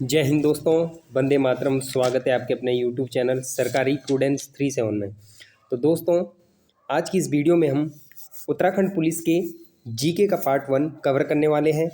जय हिंद दोस्तों, वंदे मातरम। स्वागत है आपके अपने यूट्यूब चैनल सरकारी प्रूडेंस 37 में। तो दोस्तों, आज की इस वीडियो में हम उत्तराखंड पुलिस के जीके का पार्ट 1 कवर करने वाले हैं।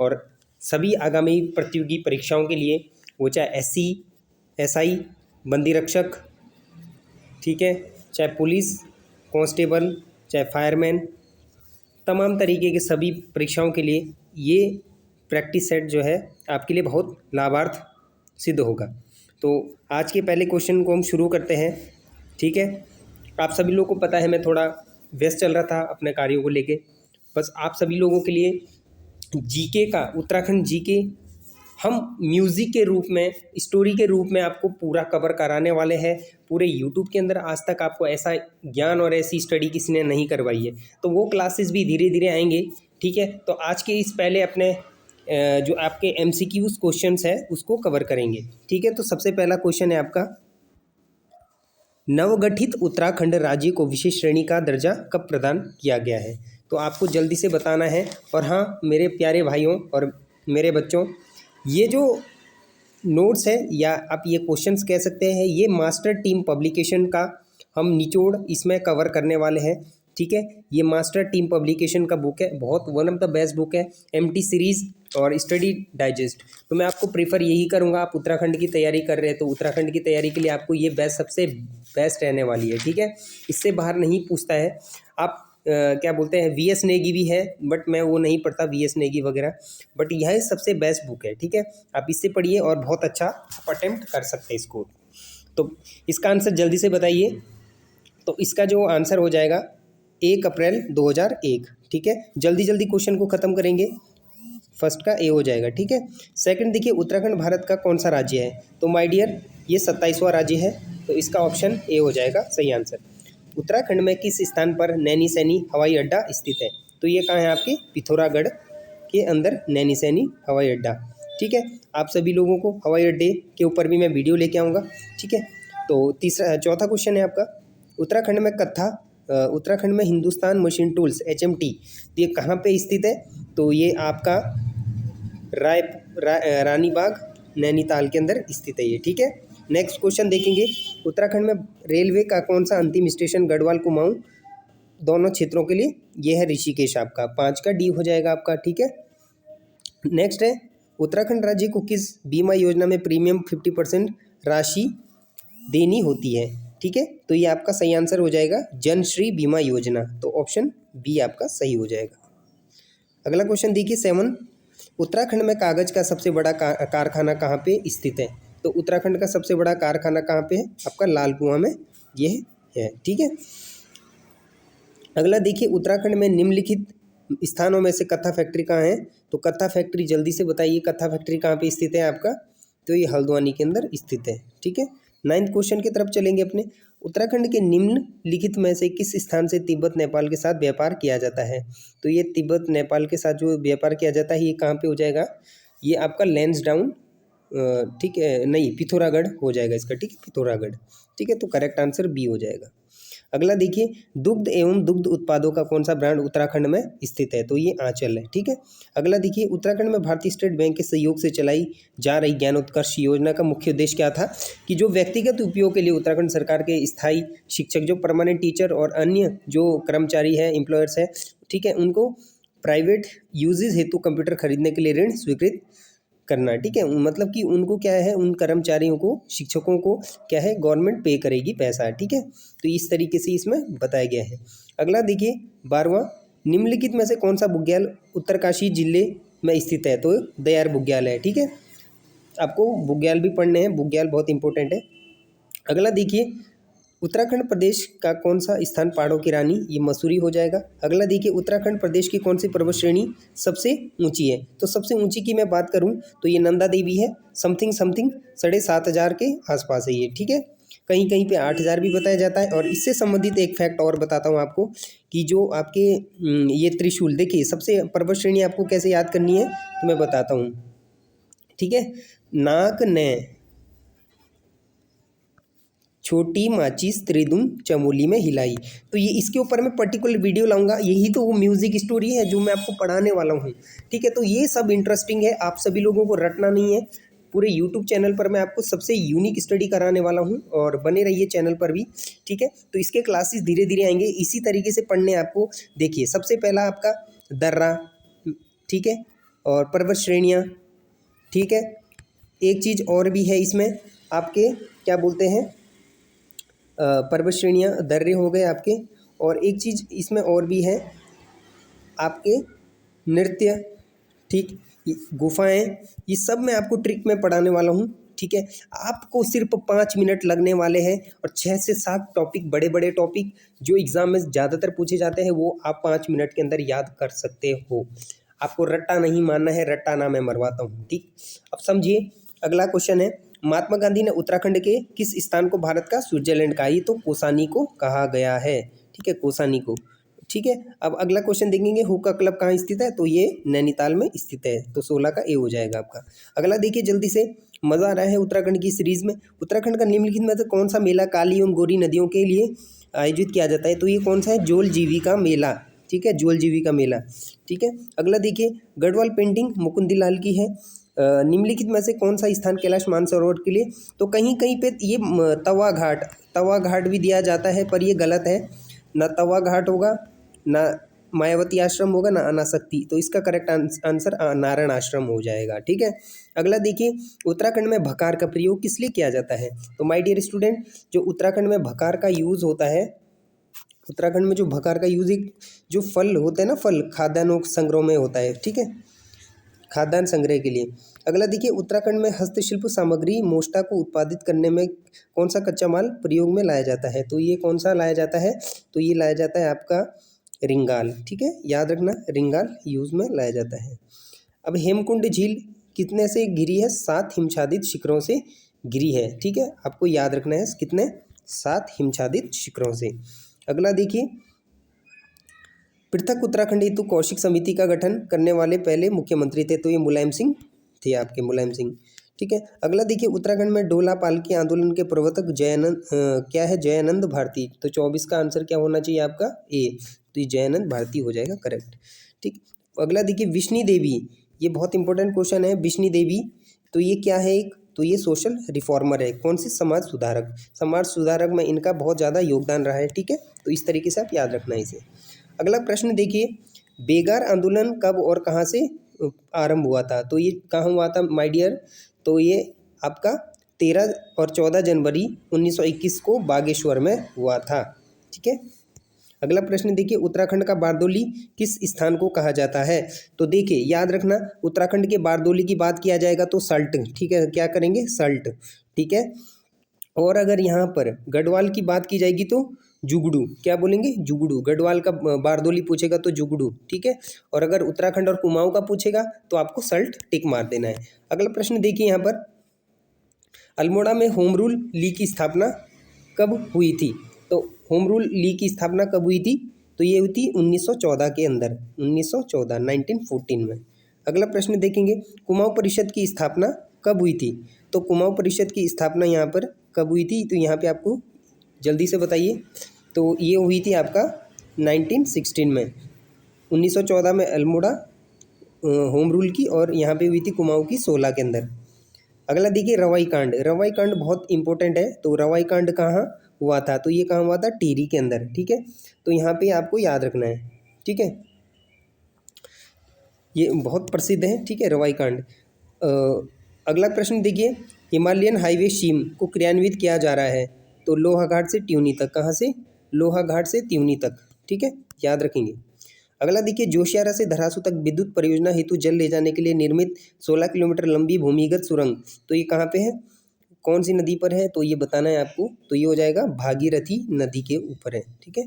और सभी आगामी प्रतियोगी परीक्षाओं के लिए, वो चाहे एससी, एसआई, बंदी रक्षक, ठीक है, चाहे पुलिस कांस्टेबल, चाहे फायरमैन, तमाम तरीके के सभी परीक्षाओं के लिए ये प्रैक्टिस सेट जो है आपके लिए बहुत लाभार्थ सिद्ध होगा। तो आज के पहले क्वेश्चन को हम शुरू करते हैं। ठीक है, आप सभी लोगों को पता है मैं थोड़ा व्यस्त चल रहा था अपने कार्यों को लेके। बस आप सभी लोगों के लिए जीके का, उत्तराखंड जीके हम म्यूज़िक के रूप में, स्टोरी के रूप में आपको पूरा कवर कराने वाले हैं। पूरे यूट्यूब के अंदर आज तक आपको ऐसा ज्ञान और ऐसी स्टडी किसी ने नहीं करवाई है। तो वो क्लासेस भी धीरे धीरे आएंगे। ठीक है, तो आज के इस पहले अपने जो आपके MCQs क्वेश्चंस है उसको कवर करेंगे। ठीक है, तो सबसे पहला क्वेश्चन है आपका, नवगठित उत्तराखंड राज्य को विशेष श्रेणी का दर्जा कब प्रदान किया गया है? तो आपको जल्दी से बताना है। और हाँ मेरे प्यारे भाइयों और मेरे बच्चों, ये जो नोट्स है या आप ये क्वेश्चंस कह सकते हैं, ये मास्टर टीम पब्लिकेशन का हम निचोड़ इसमें कवर करने वाले हैं। ठीक है, ये मास्टर टीम पब्लिकेशन का बुक है, बहुत one of the best book है, MT सीरीज़ और स्टडी डाइजेस्ट। तो मैं आपको प्रीफर यही करूँगा, आप उत्तराखंड की तैयारी कर रहे हैं तो उत्तराखंड की तैयारी के लिए आपको ये बेस्ट, सबसे बेस्ट रहने वाली है। ठीक है, इससे बाहर नहीं पूछता है। आप क्या बोलते हैं, VS नेगी भी है, बट मैं वो नहीं पढ़ता VS नेगी वगैरह, बट यह सबसे बेस्ट बुक है। ठीक है, आप इससे पढ़िए और बहुत अच्छा अटेम्प्ट कर सकते हैं इसको। तो इसका आंसर जल्दी से बताइए। तो इसका जो आंसर हो जाएगा 1 अप्रैल 2001। ठीक है, जल्दी जल्दी क्वेश्चन को ख़त्म करेंगे। फर्स्ट का A हो जाएगा। ठीक है, सेकंड देखिए, उत्तराखंड भारत का कौन सा राज्य है? तो माय डियर, ये 27वां राज्य है, तो इसका ऑप्शन A हो जाएगा सही आंसर। उत्तराखंड में किस स्थान पर नैनीसैनी हवाई अड्डा स्थित है? तो ये कहाँ है? आपके पिथौरागढ़ के अंदर नैनीसैनी हवाई अड्डा। ठीक है, आप सभी लोगों को हवाई अड्डे के ऊपर भी मैं वीडियो लेके आऊँगा। ठीक है, तो चौथा क्वेश्चन है आपका, उत्तराखंड में हिंदुस्तान मशीन टूल्स HMT, तो ये कहाँ पे स्थित है? तो ये आपका रानीबाग नैनीताल के अंदर स्थित है ये। ठीक है, नेक्स्ट क्वेश्चन देखेंगे, उत्तराखंड में रेलवे का कौन सा अंतिम स्टेशन गढ़वाल कुमाऊं दोनों क्षेत्रों के लिए? ये है ऋषिकेश। आपका 5 का D हो जाएगा आपका। ठीक है, नेक्स्ट है, उत्तराखंड राज्य को किस बीमा योजना में प्रीमियम 50% राशि देनी होती है? ठीक है, तो ये आपका सही आंसर हो जाएगा जनश्री बीमा योजना। तो ऑप्शन B आपका सही हो जाएगा। अगला क्वेश्चन देखिए 7, उत्तराखंड में कागज का सबसे बड़ा कारखाना कहाँ पे स्थित है? तो उत्तराखंड का सबसे बड़ा कारखाना कहाँ पे है? आपका लाल कुआं में ये है। ठीक है, अगला देखिए, उत्तराखंड में निम्नलिखित स्थानों में से कत्था फैक्ट्री कहाँ है? तो कत्था फैक्ट्री जल्दी से बताइए, कत्था फैक्ट्री कहाँ पे स्थित है आपका? तो ये हल्द्वानी के अंदर स्थित है। ठीक है, 9th क्वेश्चन की तरफ चलेंगे अपने, उत्तराखंड के निम्नलिखित में से किस स्थान से तिब्बत नेपाल के साथ व्यापार किया जाता है? तो ये तिब्बत नेपाल के साथ जो व्यापार किया जाता है ये कहाँ पे हो जाएगा? ये आपका लैंसडाउन, ठीक है, नहीं, पिथौरागढ़ हो जाएगा इसका। ठीक है, पिथौरागढ़। ठीक है, तो करेक्ट आंसर B हो जाएगा। अगला देखिए, दुग्ध एवं दुग्ध उत्पादों का कौन सा ब्रांड उत्तराखंड में स्थित है? तो ये आंचल है। ठीक है, अगला देखिए, उत्तराखंड में भारतीय स्टेट बैंक के सहयोग से चलाई जा रही ज्ञानोत्कर्ष योजना का मुख्य उद्देश्य क्या था? कि जो व्यक्तिगत उपयोग के लिए उत्तराखंड सरकार के स्थायी शिक्षक, जो परमानेंट टीचर और अन्य जो कर्मचारी है, एम्प्लॉयर्स है, ठीक है, उनको प्राइवेट यूजेज हेतु कंप्यूटर खरीदने के लिए ऋण स्वीकृत करना। ठीक है, मतलब कि उनको क्या है, उन कर्मचारियों को, शिक्षकों को क्या है, गवर्नमेंट पे करेगी पैसा। ठीक है, तो इस तरीके से इसमें बताया गया है। अगला देखिए 12वां, निम्नलिखित में से कौन सा बुग्याल उत्तरकाशी जिले में स्थित है? तो दयार बुग्याल है। ठीक है, आपको बुग्याल भी पढ़ने हैं, बुग्याल बहुत इंपॉर्टेंट है। अगला देखिए, उत्तराखंड प्रदेश का कौन सा स्थान पहाड़ों की रानी? ये मसूरी हो जाएगा। अगला देखिए, उत्तराखंड प्रदेश की कौन सी पर्वत श्रेणी सबसे ऊंची है? तो सबसे ऊंची की मैं बात करूं तो ये नंदा देवी है, समथिंग 7,500 के आसपास है ये। ठीक है, कहीं कहीं पे 8,000 भी बताया जाता है। और इससे संबंधित एक फैक्ट और बताता हूँ आपको, कि जो आपके ये त्रिशूल, देखिए सबसे पर्वत श्रेणी आपको कैसे याद करनी है तो मैं बताता हूँ। ठीक है, नाक ने छोटी माचिस त्रिदुम चमोली में हिलाई, तो ये इसके ऊपर मैं पर्टिकुलर वीडियो लाऊंगा। यही तो वो म्यूजिक स्टोरी है जो मैं आपको पढ़ाने वाला हूँ। ठीक है, तो ये सब इंटरेस्टिंग है, आप सभी लोगों को रटना नहीं है। पूरे यूट्यूब चैनल पर मैं आपको सबसे यूनिक स्टडी कराने वाला हूँ, और बने रहिए चैनल पर भी, ठीक है। तो इसके क्लासेस धीरे धीरे आएंगे, इसी तरीके से पढ़ने आपको। देखिए सबसे पहला आपका दर्रा, ठीक है, और पर्वत श्रेणियाँ, ठीक है। एक चीज़ और भी है इसमें आपके, क्या बोलते हैं, पर्वत श्रेणियाँ, दर्रे हो गए आपके, और एक चीज़ इसमें और भी है आपके नृत्य, ठीक, गुफाएं, ये सब मैं आपको ट्रिक में पढ़ाने वाला हूँ, ठीक है। आपको सिर्फ 5 मिनट लगने वाले हैं, और 6 से 7 टॉपिक, बड़े बड़े टॉपिक जो एग्ज़ाम में ज़्यादातर पूछे जाते हैं, वो आप 5 मिनट के अंदर याद कर सकते हो। आपको रट्टा नहीं मानना है, रट्टा ना मैं मरवाता हूँ, ठीक। अब समझिए, अगला क्वेश्चन है, महात्मा गांधी ने उत्तराखंड के किस स्थान को भारत का स्विट्जरलैंड कहा? ये तो कौसानी को कहा गया है, ठीक है, कौसानी को, ठीक है। अब अगला क्वेश्चन देखेंगे, हुक्का क्लब कहाँ स्थित है? तो ये नैनीताल में स्थित है, तो 16 का ए हो जाएगा आपका। अगला देखिए जल्दी से, मज़ा आ रहा है उत्तराखंड की सीरीज में। उत्तराखंड का निम्नलिखित में से कौन सा मेला काली एवं गोरी नदियों के लिए आयोजित किया जाता है? तो ये कौन सा है? जोल जीविका मेला, ठीक है, जोल जीविका मेला, ठीक है। अगला देखिए, गढ़वाल पेंटिंग मुकुंदलाल की है। निम्नलिखित में से कौन सा स्थान कैलाश मानसरोवर के लिए? तो कहीं कहीं पे ये तवा घाट भी दिया जाता है, पर ये गलत है, ना तवा घाट होगा, ना मायावती आश्रम होगा, ना अनासक्ति। तो इसका करेक्ट आंसर नारायण आश्रम हो जाएगा, ठीक है। अगला देखिए, उत्तराखंड में भकार का प्रयोग किस लिए किया जाता है? तो माय डियर स्टूडेंट, जो उत्तराखंड में भकार का यूज़ होता है, उत्तराखंड में जो भकार का यूज़, एक जो फल होते हैं ना, फल खाद्यान्नों संग्रह में होता है, ठीक है, खाद्यान्न संग्रह के लिए। अगला देखिए, उत्तराखंड में हस्तशिल्प सामग्री मोष्टा को उत्पादित करने में कौन सा कच्चा माल प्रयोग में लाया जाता है? तो ये कौन सा लाया जाता है? तो ये लाया जाता है आपका रिंगाल, ठीक है, याद रखना, रिंगाल यूज़ में लाया जाता है। अब हेमकुंड झील कितने से घिरी है? 7 हिमछादित शिखरों से घिरी है, ठीक है, आपको याद रखना है, कितने? 7 हिमछादित शिखरों से। अगला देखिए, पृथक उत्तराखंड हेतु कौशिक समिति का गठन करने वाले पहले मुख्यमंत्री थे? तो ये मुलायम सिंह थे, आपके मुलायम सिंह, ठीक है। अगला देखिए, उत्तराखंड में डोला पालकी आंदोलन के प्रवर्तक क्या है? जयानंद भारती। तो 24 का आंसर क्या होना चाहिए आपका? ए, तो ये जयानंद भारती हो जाएगा करेक्ट, ठीक। अगला देखिए, विष्णु देवी, ये बहुत इंपॉर्टेंट क्वेश्चन है, विष्णु देवी, तो ये क्या है? एक तो ये सोशल रिफॉर्मर है, कौन सी? समाज सुधारक, समाज सुधारक में इनका बहुत ज़्यादा योगदान रहा है, ठीक है। तो इस तरीके से आप याद रखना है इसे। अगला प्रश्न देखिए, बेगार आंदोलन कब और कहाँ से आरंभ हुआ था? तो ये कहाँ हुआ था माय डियर? तो ये आपका 13 और 14 जनवरी 1921 को बागेश्वर में हुआ था, ठीक है। अगला प्रश्न देखिए, उत्तराखंड का बारदोली किस स्थान को कहा जाता है? तो देखिए याद रखना, उत्तराखंड के बारदोली की बात किया जाएगा तो सल्ट, ठीक है, क्या करेंगे? सल्ट, ठीक है। और अगर यहाँ पर गढ़वाल की बात की जाएगी तो जुगड़ू, क्या बोलेंगे? जुगड़ू। गढ़वाल का बारदोली पूछेगा तो जुगड़ू, ठीक है। और अगर उत्तराखंड और कुमाऊं का पूछेगा तो आपको सल्ट टिक मार देना है। अगला प्रश्न देखिए, यहाँ पर अल्मोड़ा में होम रूल लीग की स्थापना कब हुई थी? तो होम रूल लीग की स्थापना कब हुई थी? तो ये हुई थी 1914 के अंदर, 1914 में। अगला प्रश्न देखेंगे, कुमाऊं परिषद की स्थापना कब हुई थी? तो कुमाऊं परिषद की स्थापना यहाँ पर कब हुई थी? तो यहाँ पे आपको जल्दी से बताइए। तो ये हुई थी आपका 1916 में, 1914 में अल्मोड़ा होम रूल की, और यहाँ पे हुई थी कुमाऊं की 16 के अंदर। अगला देखिए, रवाई कांड, रवाई कांड बहुत इंपॉर्टेंट है। तो रवाई कांड कहाँ हुआ था? तो ये कहाँ हुआ था? टिहरी के अंदर, ठीक है। तो यहाँ पे आपको याद रखना है, ठीक है, ये बहुत प्रसिद्ध है, ठीक है, रवाई कांड। अगला प्रश्न देखिए, हिमालयन हाईवे स्कीम को क्रियान्वित किया जा रहा है, तो लोहाघाट से ट्यूनी तक, कहाँ से? लोहाघाट से ट्यूनी तक, ठीक है, याद रखेंगे। अगला देखिए, जोशियारा से धरासू तक विद्युत परियोजना हेतु जल ले जाने के लिए निर्मित 16 किलोमीटर लंबी भूमिगत सुरंग, तो ये कहाँ पे है? कौन सी नदी पर है? तो ये बताना है आपको। तो ये हो जाएगा भागीरथी नदी के ऊपर है, ठीक है।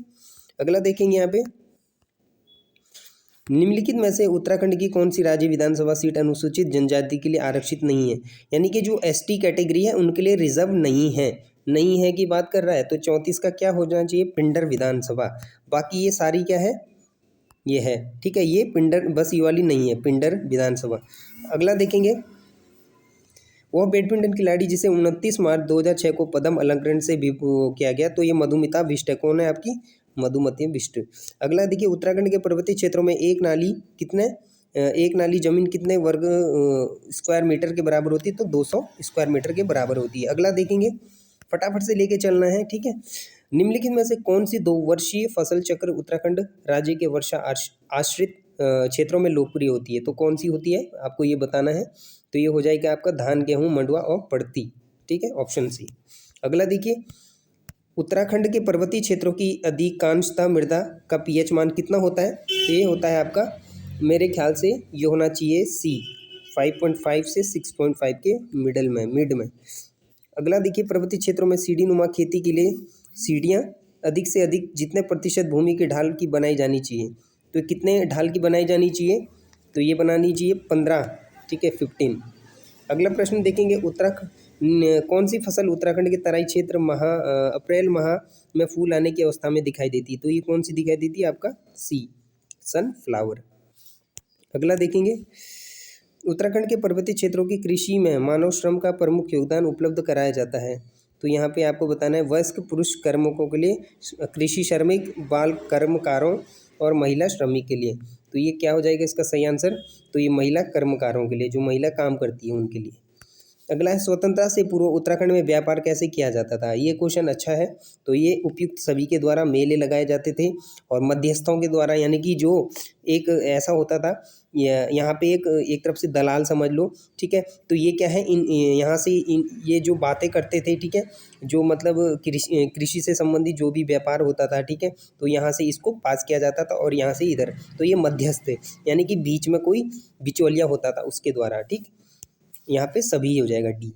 अगला देखेंगे, यहाँ पे निम्नलिखित में से उत्तराखंड की कौन सी राज्य विधानसभा सीट अनुसूचित जनजाति के लिए आरक्षित नहीं है? यानी कि जो एसटी कैटेगरी है उनके लिए रिजर्व नहीं है की बात कर रहा है। तो 34 का क्या हो जाना चाहिए? पिंडर विधानसभा। बाकी ये सारी क्या है? ये है, ठीक है, ये पिंडर, बस ये वाली नहीं है, पिंडर विधानसभा। अगला देखेंगे, वह बैडमिंटन खिलाड़ी जिसे 29 मार्च 2006 को पद्म अलंकरण से भी किया गया, तो ये मधुमिता बिष्ट है। कौन है आपकी? मधुमती बिष्ट। अगला देखिए, उत्तराखंड के पर्वतीय क्षेत्रों में एक नाली कितने एक नाली ज़मीन कितने वर्ग स्क्वायर मीटर के बराबर होती है? तो 200 स्क्वायर मीटर के बराबर होती है। अगला देखेंगे, फटाफट से लेके चलना है, ठीक है। निम्नलिखित में से कौन सी 2 वर्षीय फसल चक्र उत्तराखंड राज्य के वर्षा आश्रित क्षेत्रों में लोकप्रिय होती है? तो कौन सी होती है आपको ये बताना है। तो ये हो जाएगा आपका धान, गेहूँ, मंडुआ और पड़ती, ठीक है, ऑप्शन सी। अगला देखिए, उत्तराखंड के पर्वतीय क्षेत्रों की अधिकांशतः मृदा का पीएच मान कितना होता है? तो ये होता है आपका, मेरे ख्याल से ये होना चाहिए सी, 5.5 से 6.5 के मिड में। अगला देखिए, पर्वतीय क्षेत्रों में सीढ़ी नुमा खेती के लिए सीढ़ियाँ अधिक से अधिक जितने प्रतिशत भूमि के ढाल की बनाई जानी चाहिए? तो कितने ढाल की बनाई जानी चाहिए? तो ये बनानी चाहिए 15, ठीक है, 15। अगला प्रश्न देखेंगे, कौन सी फसल उत्तराखंड के तराई क्षेत्र अप्रैल माह में फूल आने की अवस्था में दिखाई देती है? तो ये कौन सी दिखाई देती है? आपका सी, सनफ्लावर। अगला देखेंगे, उत्तराखंड के पर्वतीय क्षेत्रों की कृषि में मानव श्रम का प्रमुख योगदान उपलब्ध कराया जाता है? तो यहाँ पे आपको बताना है, वयस्क पुरुष कार्मिकों के लिए, कृषि श्रमिक, बाल कर्मकारों और महिला श्रमिक के लिए। तो ये क्या हो जाएगा इसका सही आंसर? तो ये महिला कर्मकारों के लिए, जो महिला काम करती है उनके लिए। अगला है, स्वतंत्रता से पूर्व उत्तराखंड में व्यापार कैसे किया जाता था? ये क्वेश्चन अच्छा है। तो ये उपयुक्त सभी के द्वारा मेले लगाए जाते थे और मध्यस्थों के द्वारा, यानी कि जो एक ऐसा होता था, यहाँ पे एक तरफ से दलाल समझ लो, ठीक है। तो ये क्या है, यहाँ से ये जो बातें करते थे, ठीक है, जो मतलब कृषि से संबंधित जो भी व्यापार होता था, ठीक है, तो यहाँ से इसको पास किया जाता था और यहाँ से इधर, तो ये मध्यस्थ थे, यानी कि बीच में कोई बिचौलिया होता था उसके द्वारा, ठीक। यहाँ पे सभी हो जाएगा डी।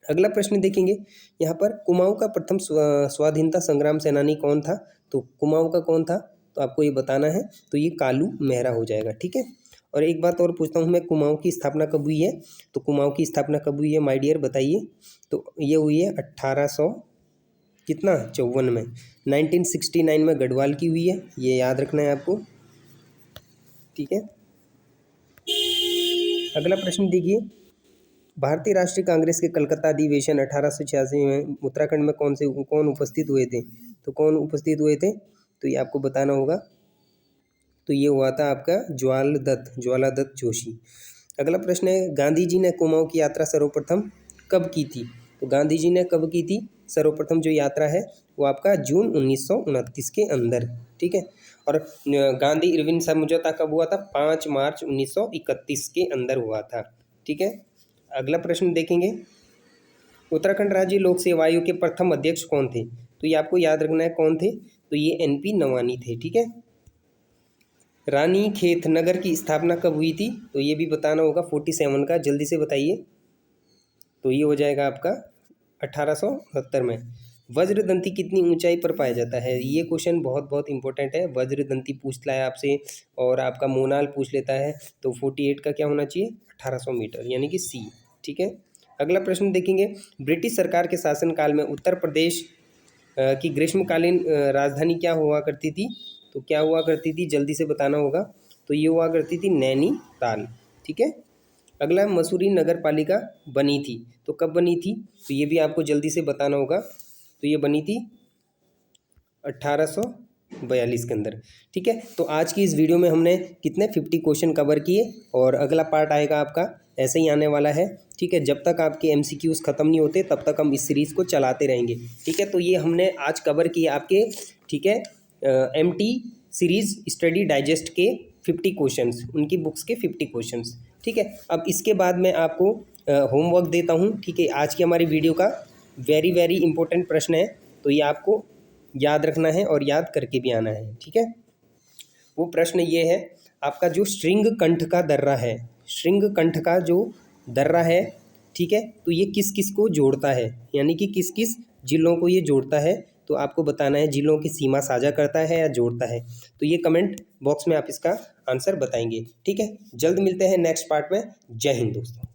अगला प्रश्न देखेंगे, यहाँ पर कुमाऊँ का प्रथम स्वाधीनता संग्राम सेनानी कौन था? तो कुमाऊँ का कौन था? तो आपको ये बताना है। तो ये कालू मेहरा हो जाएगा, ठीक है। और एक बात और पूछता हूँ मैं, कुमाऊँ की स्थापना कब हुई है? तो कुमाऊँ की स्थापना कब हुई है माय डियर, बताइए। तो ये हुई है 1854 में, 1969 में गढ़वाल की हुई है, ये याद रखना है आपको, ठीक है। अगला प्रश्न देखिए, भारतीय राष्ट्रीय कांग्रेस के कलकत्ता अधिवेशन 1886 में उत्तराखंड में कौन उपस्थित हुए थे? तो कौन उपस्थित हुए थे? तो ये आपको बताना होगा। तो ये हुआ था आपका ज्वाला दत्त जोशी। अगला प्रश्न है, गांधी जी ने कुमाऊँ की यात्रा सर्वप्रथम कब की थी? तो गांधी जी ने कब की थी सर्वप्रथम जो यात्रा है? वो आपका जून 1929 के अंदर, ठीक है। और गांधी इरविन समझौता कब हुआ था? 5 मार्च 1931 के अंदर हुआ था, ठीक है। अगला प्रश्न देखेंगे, उत्तराखंड राज्य लोक सेवा आयोग के प्रथम अध्यक्ष कौन थे? तो ये आपको याद रखना है कौन थे। तो ये NP नवानी थे, ठीक है। रानी खेत नगर की स्थापना कब हुई थी? तो ये भी बताना होगा, 47 का, जल्दी से बताइए। तो ये हो जाएगा आपका 1869 में। वज्रदंती कितनी ऊंचाई पर पाया जाता है? ये क्वेश्चन बहुत बहुत इंपॉर्टेंट है। वज्रदंती पूछता है आपसे, और आपका मोनाल पूछ लेता है। तो 48 का क्या होना चाहिए? 1800 मीटर, यानी कि सी, ठीक है। अगला प्रश्न देखेंगे, ब्रिटिश सरकार के शासनकाल में उत्तर प्रदेश की ग्रीष्मकालीन राजधानी क्या हुआ करती थी? तो क्या हुआ करती थी, जल्दी से बताना होगा। तो ये हुआ करती थी नैनीताल, ठीक है। अगला, मसूरी नगर पालिका बनी थी, तो कब बनी थी? तो ये भी आपको जल्दी से बताना होगा। तो ये बनी थी 1842 के अंदर, ठीक है। तो आज की इस वीडियो में हमने कितने 50 क्वेश्चन कवर किए, और अगला पार्ट आएगा आपका ऐसे ही आने वाला है, ठीक है। जब तक आपके MCQs ख़त्म नहीं होते तब तक हम इस सीरीज़ को चलाते रहेंगे, ठीक है। तो ये हमने आज कवर किए आपके, ठीक है, MT सीरीज़ स्टडी डाइजेस्ट के 50 क्वेश्चंस, उनकी बुक्स के 50 क्वेश्चंस, ठीक है। अब इसके बाद मैं आपको होमवर्क देता हूँ, ठीक है। आज की हमारी वीडियो का वेरी वेरी इंपॉर्टेंट प्रश्न है, तो ये आपको याद रखना है और याद करके भी आना है, ठीक है। वो प्रश्न ये है, आपका जो श्रृंग कंठ का दर्रा है, श्रृंग कंठ का जो दर्रा है, ठीक है, तो ये किस किस को जोड़ता है, यानी कि किस किस जिलों को ये जोड़ता है? तो आपको बताना है, जिलों की सीमा साझा करता है या जोड़ता है? तो ये कमेंट बॉक्स में आप इसका आंसर बताएंगे, ठीक है। जल्द मिलते हैं नेक्स्ट पार्ट में। जय हिंद दोस्तों।